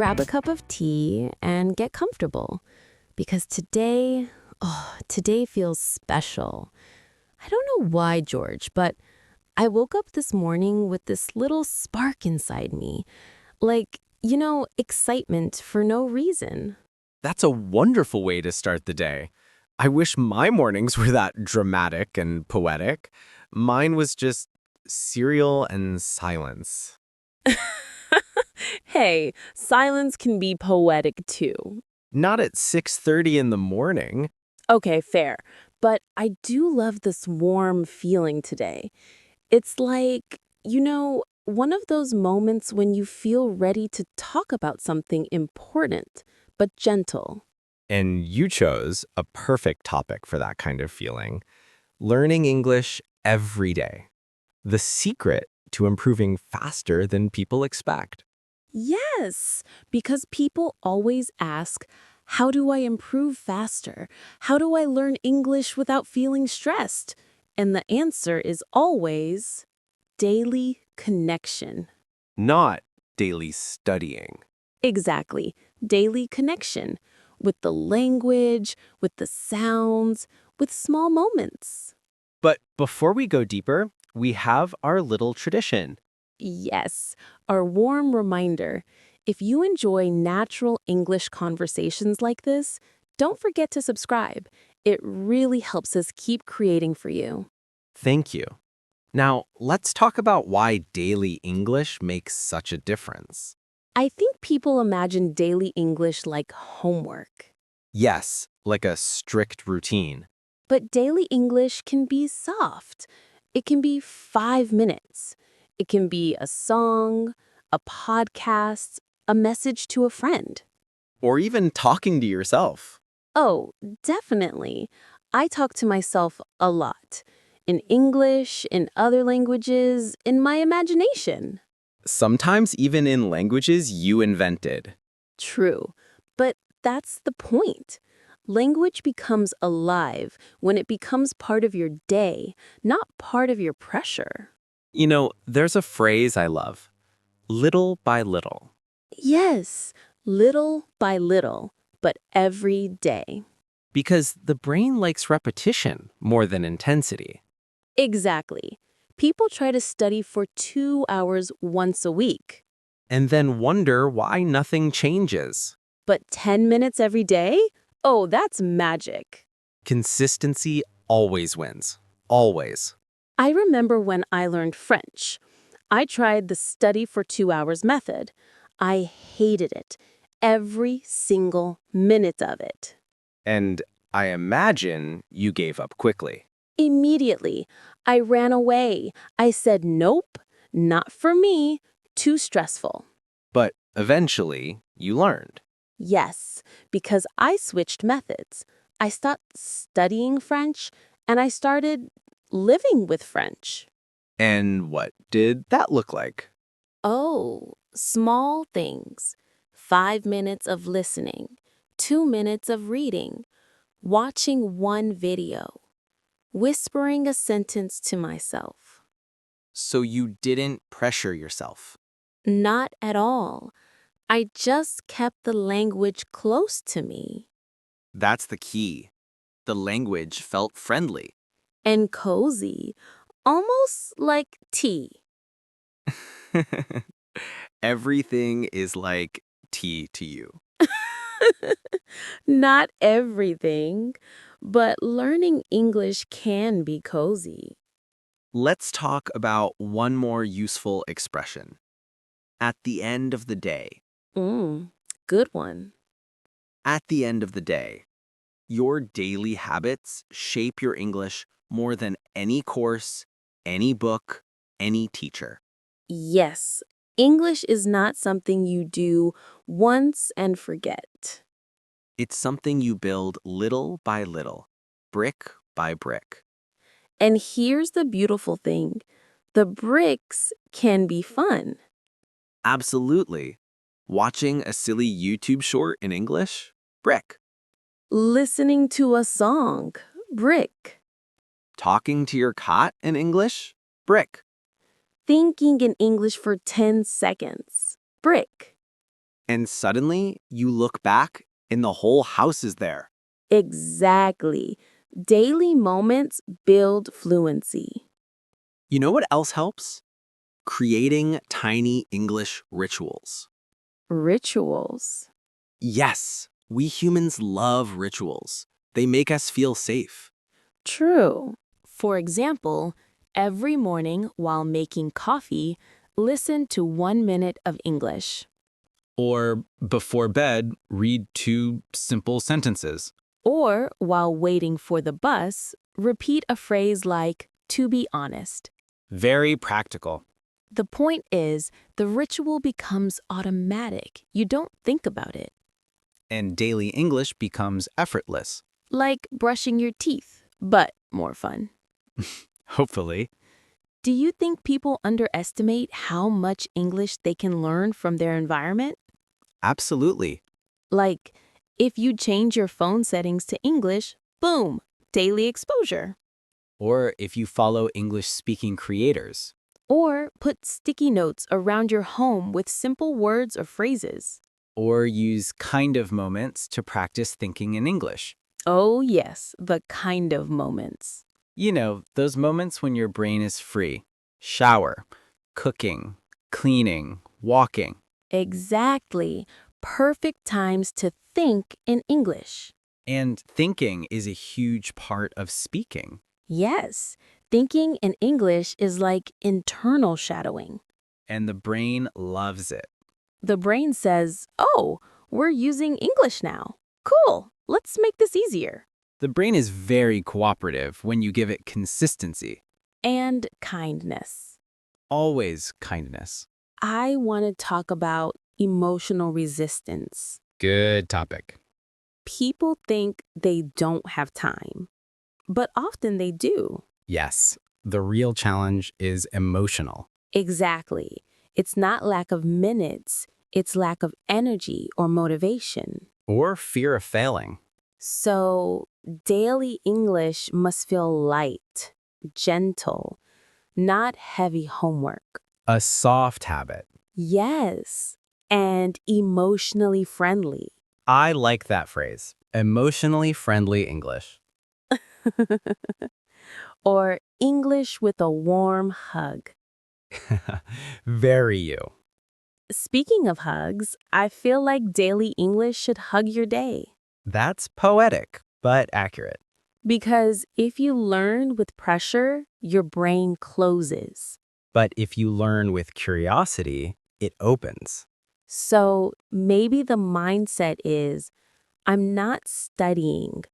grab a cup of tea and get comfortable. Because today feels special. I don't know why, George, but I woke up this morning with this little spark inside me. Excitement for no reason. That's a wonderful way to start the day. I wish my mornings were that dramatic and poetic. Mine was just cereal and silence. Hey, silence can be poetic too. Not at 6:30 in the morning. Okay, fair. But I do love this warm feeling today. It's one of those moments when you feel ready to talk about something important, but gentle. And you chose a perfect topic for that kind of feeling. Learning English every day. The secret to improving faster than people expect. Yes, because people always ask, how do I improve faster? How do I learn English without feeling stressed? And the answer is always daily connection. Not daily studying. Exactly, daily connection with the language, with the sounds, with small moments. But before we go deeper, we have our little tradition. Yes, our warm reminder. If you enjoy natural English conversations like this, don't forget to subscribe. It really helps us keep creating for you. Thank you. Now, let's talk about why daily English makes such a difference. I think people imagine daily English like homework. Yes, like a strict routine. But daily English can be soft. It can be 5 minutes. It can be a song, a podcast, a message to a friend. Or even talking to yourself. Oh, definitely. I talk to myself a lot. In English, in other languages, in my imagination. Sometimes even in languages you invented. True. But that's the point. Language becomes alive when it becomes part of your day, not part of your pressure. You know, there's a phrase I love. Little by little. Yes, little by little, but every day. Because the brain likes repetition more than intensity. Exactly. People try to study for 2 hours once a week. And then wonder why nothing changes. But 10 minutes every day? Oh, that's magic. Consistency always wins. Always. I remember when I learned French. I tried the study for 2 hours method. I hated it. Every single minute of it. And I imagine you gave up quickly. Immediately, I ran away. I said, nope, not for me, too stressful. But eventually, you learned. Yes, because I switched methods. I stopped studying French and I started living with French. And what did that look like? Oh, small things. 5 minutes of listening, 2 minutes of reading, watching one video, whispering a sentence to myself. So you didn't pressure yourself. Not at all. I just kept the language close to me. That's the key. The language felt friendly. And cozy, almost like tea. Everything is like tea to you. Not everything, but learning English can be cozy. Let's talk about one more useful expression. At the end of the day. Good one. At the end of the day. Your daily habits shape your English more than any course, any book, any teacher. Yes, English is not something you do once and forget. It's something you build little by little, brick by brick. And here's the beautiful thing. The bricks can be fun. Absolutely. Watching a silly YouTube short in English? Brick. Listening to a song? Brick. Talking to your cat in English? Brick. Thinking in English for 10 seconds? Brick. And suddenly, you look back and the whole house is there. Exactly. Daily moments build fluency. You know what else helps? Creating tiny English rituals. Rituals. Yes, we humans love rituals. They make us feel safe. True. For example, every morning while making coffee, listen to 1 minute of English. Or before bed, read 2 simple sentences. Or while waiting for the bus, repeat a phrase like, to be honest. Very practical. The point is, the ritual becomes automatic. You don't think about it. And daily English becomes effortless. Like brushing your teeth, but more fun. Hopefully. Do you think people underestimate how much English they can learn from their environment? Absolutely. Like, if you change your phone settings to English, boom, daily exposure. Or if you follow English-speaking creators. Or put sticky notes around your home with simple words or phrases. Or use kind of moments to practice thinking in English. Oh yes, the kind of moments. You know, those moments when your brain is free. Shower, cooking, cleaning, walking. Exactly. Perfect times to think in English. And thinking is a huge part of speaking. Yes, thinking in English is like internal shadowing. And the brain loves it. The brain says, oh, we're using English now. Cool, let's make this easier. The brain is very cooperative when you give it consistency. And kindness. Always kindness. I want to talk about emotional resistance. Good topic. People think they don't have time, but often they do. Yes, the real challenge is emotional. Exactly. It's not lack of minutes, it's lack of energy or motivation. Or fear of failing. So, daily English must feel light, gentle, not heavy homework. A soft habit. Yes, and emotionally friendly. I like that phrase. Emotionally friendly English. Or English with a warm hug. Very you. Speaking of hugs, I feel like daily English should hug your day. That's poetic, but accurate. Because if you learn with pressure, your brain closes. But if you learn with curiosity, it opens. So maybe the mindset is, I'm not studying,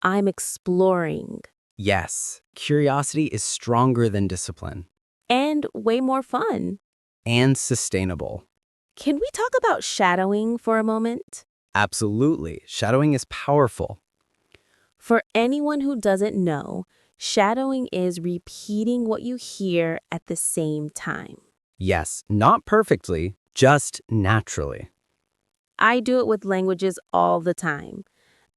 I'm exploring. Yes, curiosity is stronger than discipline. And way more fun. And sustainable. Can we talk about shadowing for a moment? Absolutely. Shadowing is powerful. For anyone who doesn't know, shadowing is repeating what you hear at the same time. Yes, not perfectly, just naturally. I do it with languages all the time.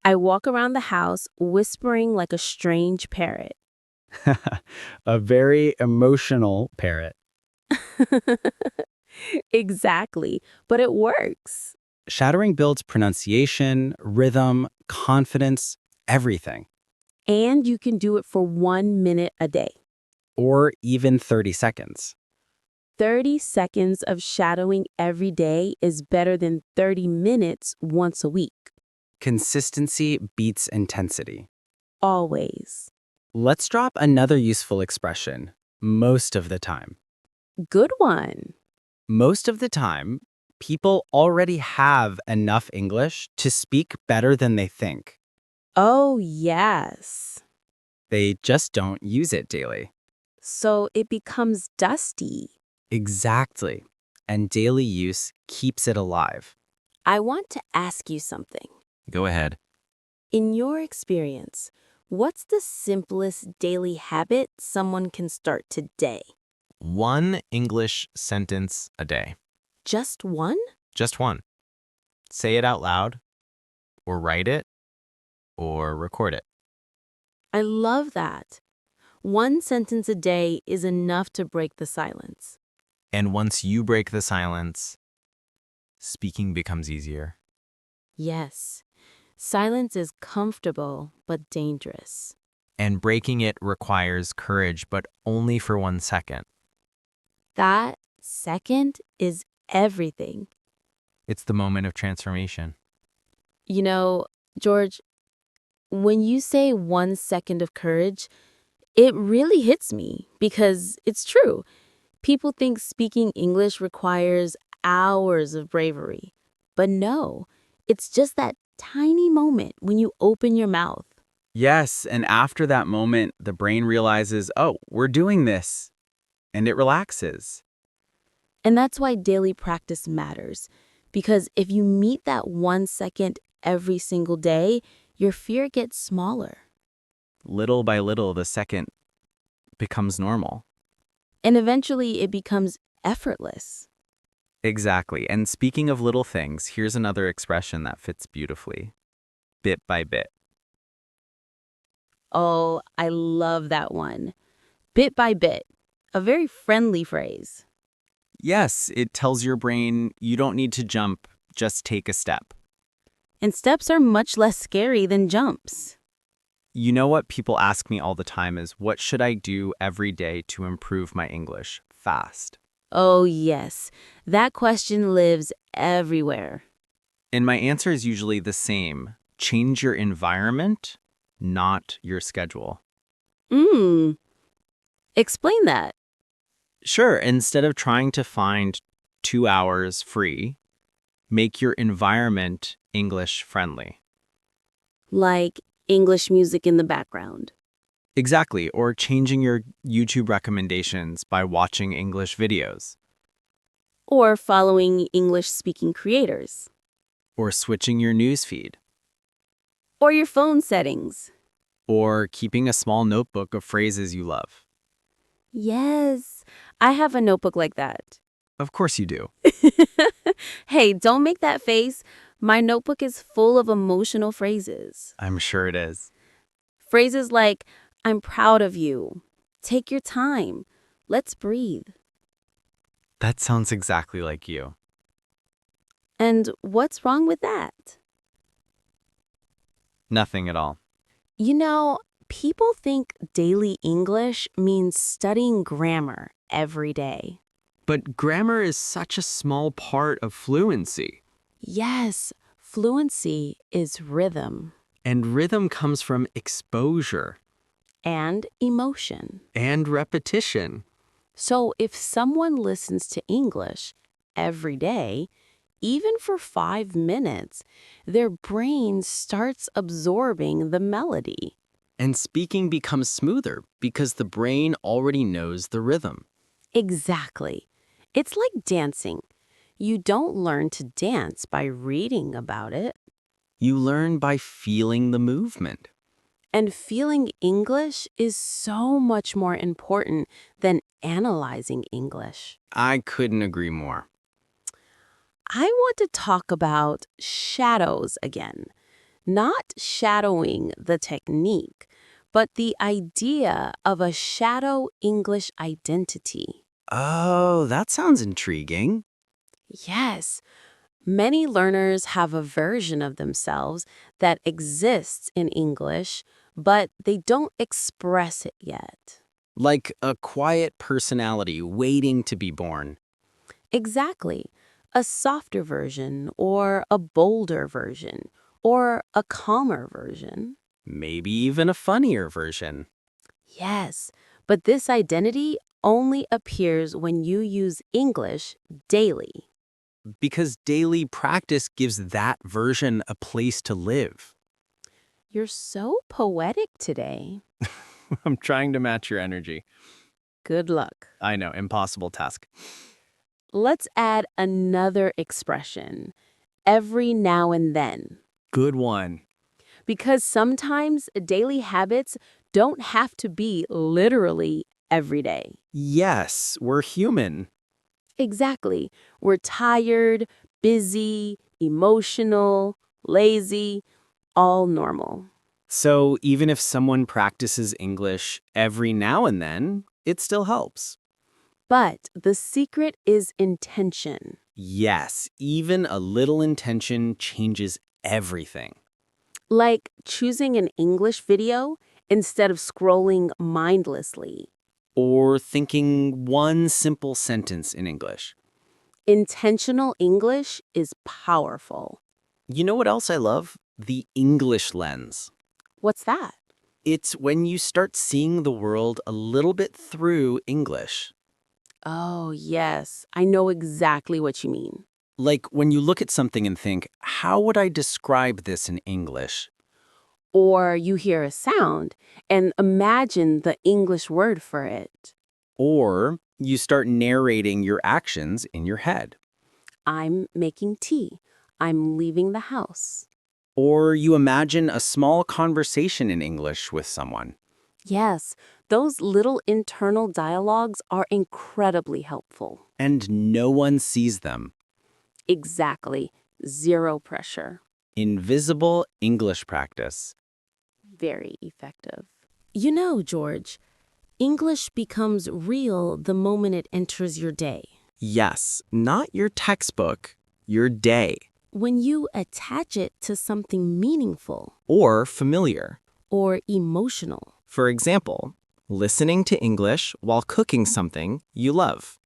I walk around the house whispering like a strange parrot. A very emotional parrot. Exactly, but it works. Shadowing builds pronunciation, rhythm, confidence, everything. And you can do it for 1 minute a day. Or even 30 seconds. 30 seconds of shadowing every day is better than 30 minutes once a week. Consistency beats intensity. Always. Let's drop another useful expression, most of the time. Good one. Most of the time, people already have enough English to speak better than they think. Oh, yes. They just don't use it daily. So it becomes dusty. Exactly. And daily use keeps it alive. I want to ask you something. Go ahead. In your experience, what's the simplest daily habit someone can start today? One English sentence a day. Just one? Just one. Say it out loud, or write it, or record it. I love that. One sentence a day is enough to break the silence. And once you break the silence, speaking becomes easier. Yes, silence is comfortable but dangerous. And breaking it requires courage, but only for 1 second. That second is everything. It's the moment of transformation. You know, George, when you say 1 second of courage, it really hits me because it's true. People think speaking English requires hours of bravery. But no, it's just that tiny moment when you open your mouth. Yes, and after that moment, the brain realizes, oh, we're doing this, and it relaxes. And that's why daily practice matters. Because if you meet that 1 second every single day, your fear gets smaller. Little by little, the second becomes normal. And eventually it becomes effortless. Exactly. And speaking of little things, here's another expression that fits beautifully. Bit by bit. Oh, I love that one. Bit by bit. A very friendly phrase. Yes, it tells your brain you don't need to jump, just take a step. And steps are much less scary than jumps. You know what people ask me all the time is, what should I do every day to improve my English fast? Oh, yes. That question lives everywhere. And my answer is usually the same. Change your environment, not your schedule. Explain that. Sure, instead of trying to find 2 hours free, make your environment English friendly. Like English music in the background. Exactly, or changing your YouTube recommendations by watching English videos, Or following English-speaking creators. or switching your newsfeed, Or your phone settings. or keeping a small notebook of phrases you love. Yes, I have a notebook like that. Of course you do. Hey, don't make that face. My notebook is full of emotional phrases. I'm sure it is. Phrases like, I'm proud of you. Take your time. Let's breathe. That sounds exactly like you. And what's wrong with that? Nothing at all. You know, people think daily English means studying grammar every day. But grammar is such a small part of fluency. Yes, fluency is rhythm And rhythm comes from exposure and emotion. and repetition. So if someone listens to English every day, even for 5 minutes, their brain starts absorbing the melody. And speaking becomes smoother because the brain already knows the rhythm. Exactly. It's like dancing. You don't learn to dance by reading about it. You learn by feeling the movement. And feeling English is so much more important than analyzing English. I couldn't agree more. I want to talk about shadows again. Not shadowing the technique, but the idea of a shadow English identity. Oh, that sounds intriguing. Yes, many learners have a version of themselves that exists in English, but they don't express it yet. Like a quiet personality waiting to be born. Exactly. A softer version, or a bolder version, or a calmer version. Maybe even a funnier version. Yes, but this identity only appears when you use English daily. Because daily practice gives that version a place to live. You're so poetic today. I'm trying to match your energy. Good luck. I know, impossible task. Let's add another expression, every now and then. Good one. Because sometimes daily habits don't have to be literally every day. Yes, we're human. Exactly. We're tired, busy, emotional, lazy, all normal. So even if someone practices English every now and then, it still helps. But the secret is intention. Yes, even a little intention changes everything. Like choosing an English video instead of scrolling mindlessly. Or thinking one simple sentence in English. Intentional English is powerful. You know what else I love? The English lens. What's that? It's when you start seeing the world a little bit through English. Oh, yes. I know exactly what you mean. Like when you look at something and think, how would I describe this in English? Or you hear a sound and imagine the English word for it. Or you start narrating your actions in your head. I'm making tea. I'm leaving the house. Or you imagine a small conversation in English with someone. Yes, those little internal dialogues are incredibly helpful. And no one sees them. Exactly. Zero pressure. Invisible English practice. Very effective. You know, George, English becomes real the moment it enters your day. Yes, not your textbook, your day. When you attach it to something meaningful Or familiar. or emotional, For example, listening to English while cooking something you love.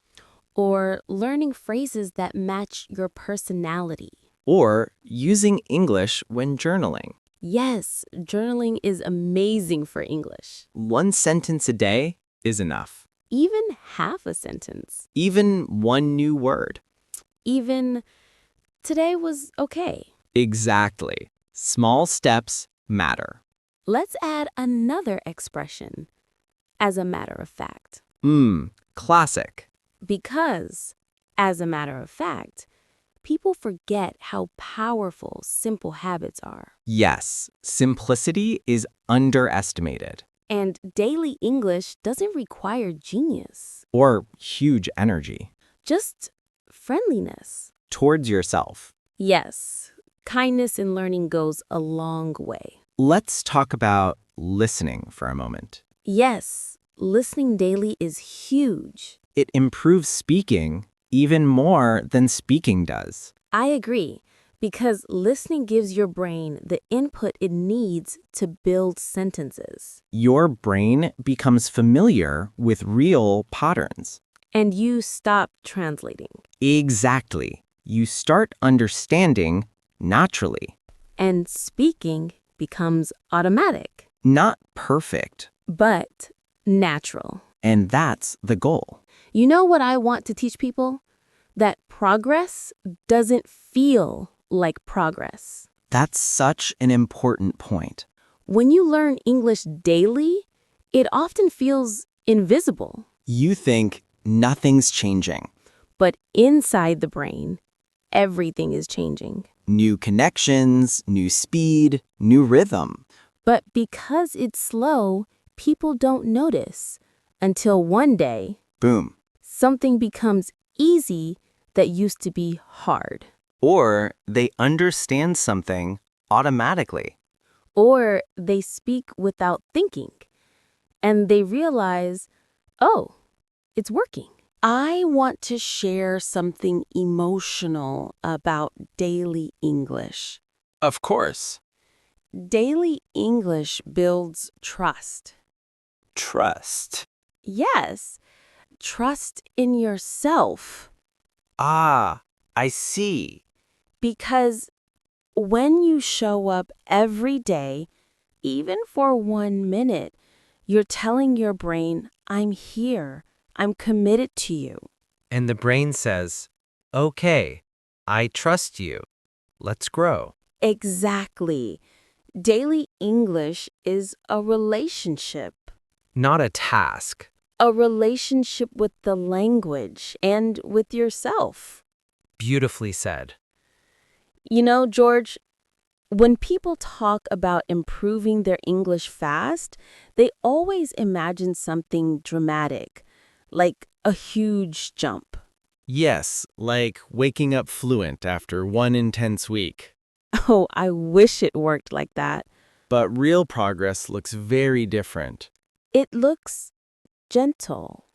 or learning phrases that match your personality. Or using English when journaling. Yes, journaling is amazing for English. One sentence a day is enough. Even half a sentence. Even one new word. Even, today was okay. Exactly. Small steps matter. Let's add another expression. As a matter of fact. Classic. Because, as a matter of fact, people forget how powerful simple habits are. Yes, simplicity is underestimated. And daily English doesn't require genius, Or huge energy. just friendliness. Towards yourself. Yes, kindness in learning goes a long way. Let's talk about listening for a moment. Yes, listening daily is huge. It improves speaking even more than speaking does. I agree, because listening gives your brain the input it needs to build sentences. Your brain becomes familiar with real patterns. And you stop translating. Exactly. You start understanding naturally. And speaking becomes automatic, Not perfect. but natural. And that's the goal. You know what I want to teach people? That progress doesn't feel like progress. That's such an important point. When you learn English daily, it often feels invisible. You think nothing's changing. But inside the brain, everything is changing. New connections, new speed, new rhythm. But because it's slow, people don't notice until one day, Boom. something becomes easy that used to be hard. Or they understand something automatically. Or they speak without thinking, and they realize, oh, it's working. I want to share something emotional about daily English. Of course. Daily English builds trust. Trust. Yes, trust in yourself. Ah, I see. Because when you show up every day, even for 1 minute, you're telling your brain, I'm here. I'm committed to you. And the brain says, okay, I trust you. Let's grow. Exactly. Daily English is a relationship. Not a task. A relationship with the language and with yourself. Beautifully said. You know, George, when people talk about improving their English fast, they always imagine something dramatic, like a huge jump. Yes, like waking up fluent after one intense week. Oh, I wish it worked like that. But real progress looks very different. It looks gentle,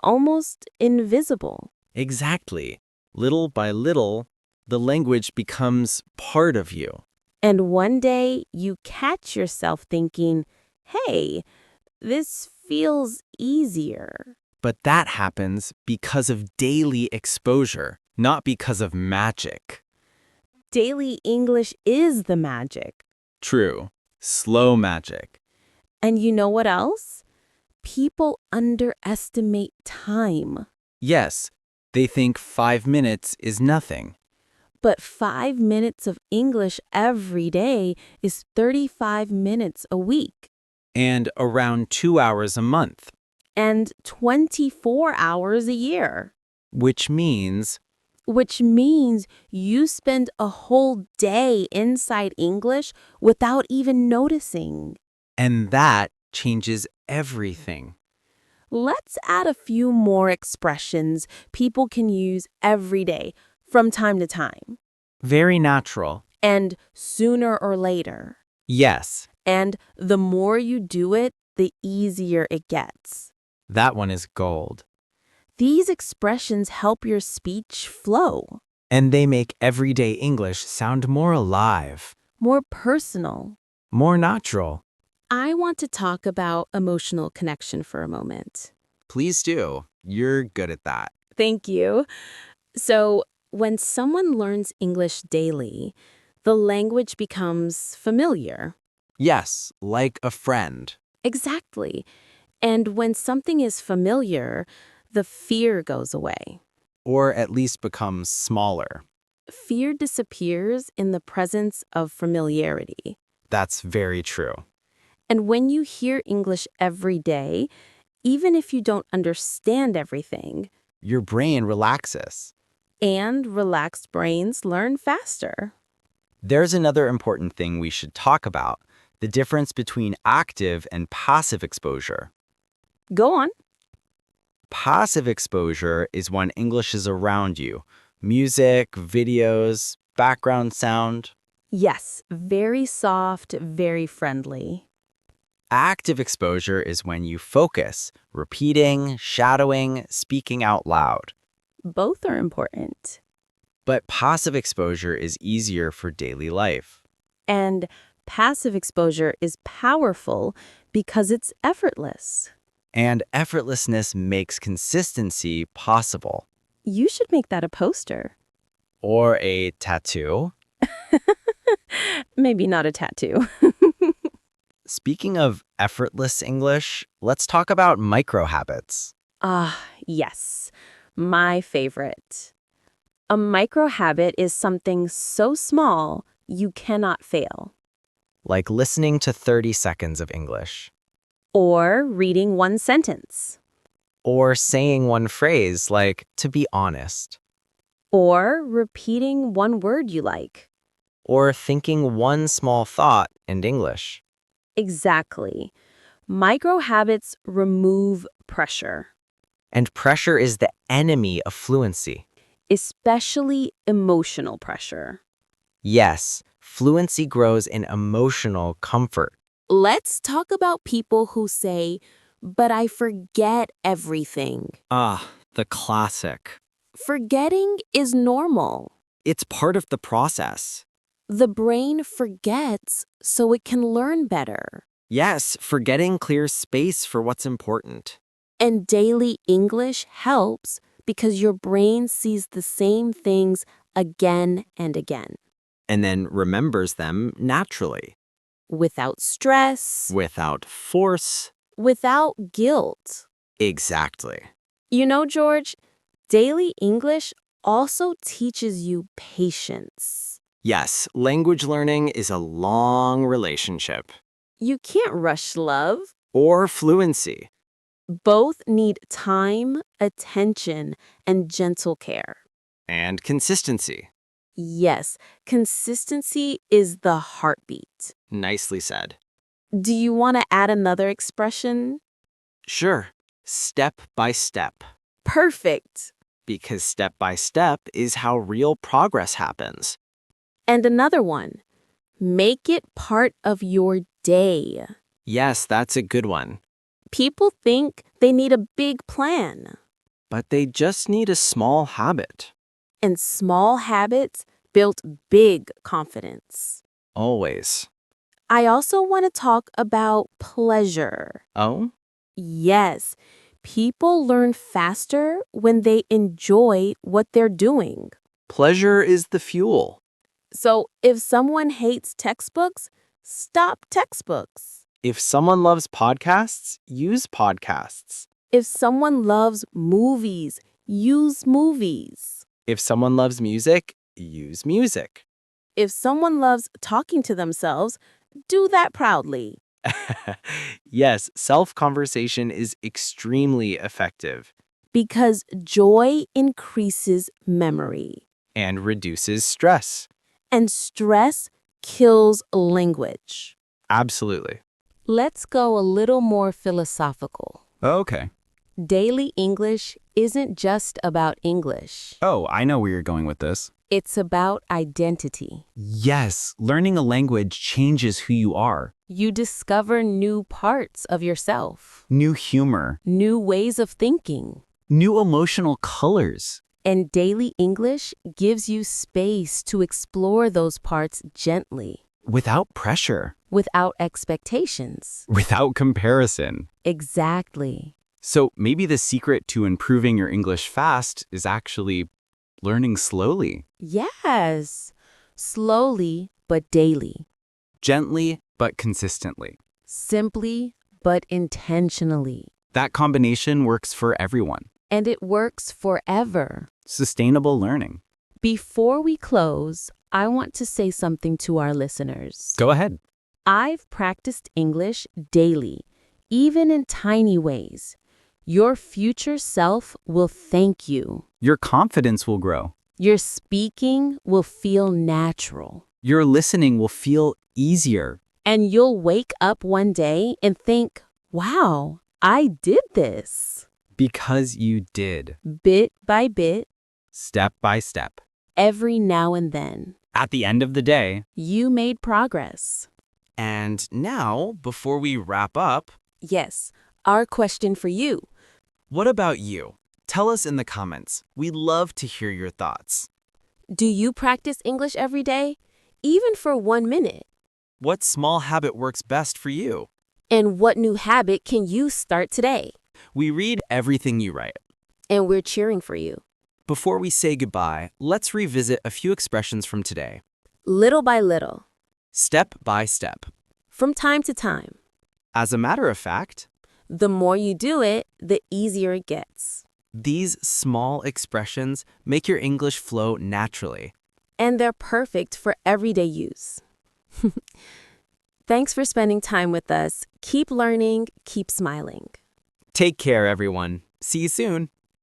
almost invisible. Exactly. Little by little, the language becomes part of you. And one day you catch yourself thinking, hey, this feels easier. But that happens because of daily exposure, not because of magic. Daily English is the magic. True. Slow magic. And you know what else? People underestimate time. Yes, they think 5 minutes is nothing. But 5 minutes of English every day is 35 minutes a week. And around 2 hours a month. And 24 hours a year. Which means You spend a whole day inside English without even noticing. and that changes everything. Let's add a few more expressions people can use every day, from time to time. Very natural. And sooner or later. Yes, And the more you do it, the easier it gets. that one is gold. These expressions help your speech flow, And they make everyday English sound more alive, more personal. more natural. I want to talk about emotional connection for a moment. Please do. You're good at that. Thank you. So, when someone learns English daily, the language becomes familiar. Yes, like a friend. Exactly. And when something is familiar, the fear goes away. Or at least becomes smaller. Fear disappears in the presence of familiarity. That's very true. And when you hear English every day, even if you don't understand everything, Your brain relaxes. and relaxed brains learn faster. There's another important thing we should talk about, the difference between active and passive exposure. Go on. Passive exposure is when English is around you. Music, videos, background sound. Yes, very soft, very friendly. Active exposure is when you focus, repeating, shadowing, speaking out loud. Both are important. But passive exposure is easier for daily life. And passive exposure is powerful because it's effortless. And effortlessness makes consistency possible. You should make that a poster. Or a tattoo. Maybe not a tattoo. Speaking of effortless English, let's talk about micro habits. Yes. My favorite. A micro habit is something so small you cannot fail. Like listening to 30 seconds of English. Or reading one sentence. Or saying one phrase like, to be honest. Or repeating one word you like. Or thinking one small thought in English. Exactly. Micro habits remove pressure, And pressure is the enemy of fluency. especially emotional pressure. Yes, fluency grows in emotional comfort. Let's talk about people who say, but I forget everything. The classic. Forgetting is normal. It's part of the process. The brain forgets so it can learn better. Yes, forgetting clears space for what's important. And daily English helps because your brain sees the same things again and again. And then remembers them naturally, Without stress, without force. without guilt. Exactly. You know, George, daily English also teaches you patience. Yes, language learning is a long relationship. You can't rush love. Or fluency. Both need time, attention, and gentle care. And consistency. Yes, consistency is the heartbeat. Nicely said. Do you want to add another expression? Sure, step by step. Perfect. Because step by step is how real progress happens. And another one. Make it part of your day. Yes, that's a good one. People think they need a big plan. But they just need a small habit. And small habits built big confidence. Always. I also want to talk about pleasure. Oh? Yes, people learn faster when they enjoy what they're doing. Pleasure is the fuel. So if someone hates textbooks, stop textbooks. If someone loves podcasts, use podcasts. If someone loves movies, use movies. If someone loves music, use music. If someone loves talking to themselves, do that proudly. Yes, self-conversation is extremely effective Because joy increases memory. and reduces stress. And stress kills language. Absolutely. Let's go a little more philosophical. Okay. Daily English isn't just about English. Oh, I know where you're going with this. It's about identity. Yes, learning a language changes who you are. You discover new parts of yourself, New humor, new ways of thinking. new emotional colors. And daily English gives you space to explore those parts gently, Without pressure. without expectations. Without comparison. Exactly. So maybe the secret to improving your English fast is actually learning slowly. Yes. Slowly, but daily. Gently, but consistently. Simply, but intentionally. That combination works for everyone. And it works forever. Sustainable learning. Before we close, I want to say something to our listeners. Go ahead. I've practiced English daily, even in tiny ways. Your future self will thank you. Your confidence will grow. Your speaking will feel natural. Your listening will feel easier. And you'll wake up one day and think, wow, I did this. Because you did. Bit by bit, Step by step. every now and then. At the end of the day, You made progress. And now, before we wrap up, Yes, our question for you. what about you? Tell us in the comments. We'd love to hear your thoughts. Do you practice English every day? Even for 1 minute? What small habit works best for you? And what new habit can you start today? We read everything you write. And we're cheering for you. Before we say goodbye, let's revisit a few expressions from today. Little by little. Step by step. From time to time. As a matter of fact, The more you do it, the easier it gets. these small expressions make your English flow naturally. And they're perfect for everyday use. Thanks for spending time with us. Keep learning, keep smiling. Take care, everyone. See you soon.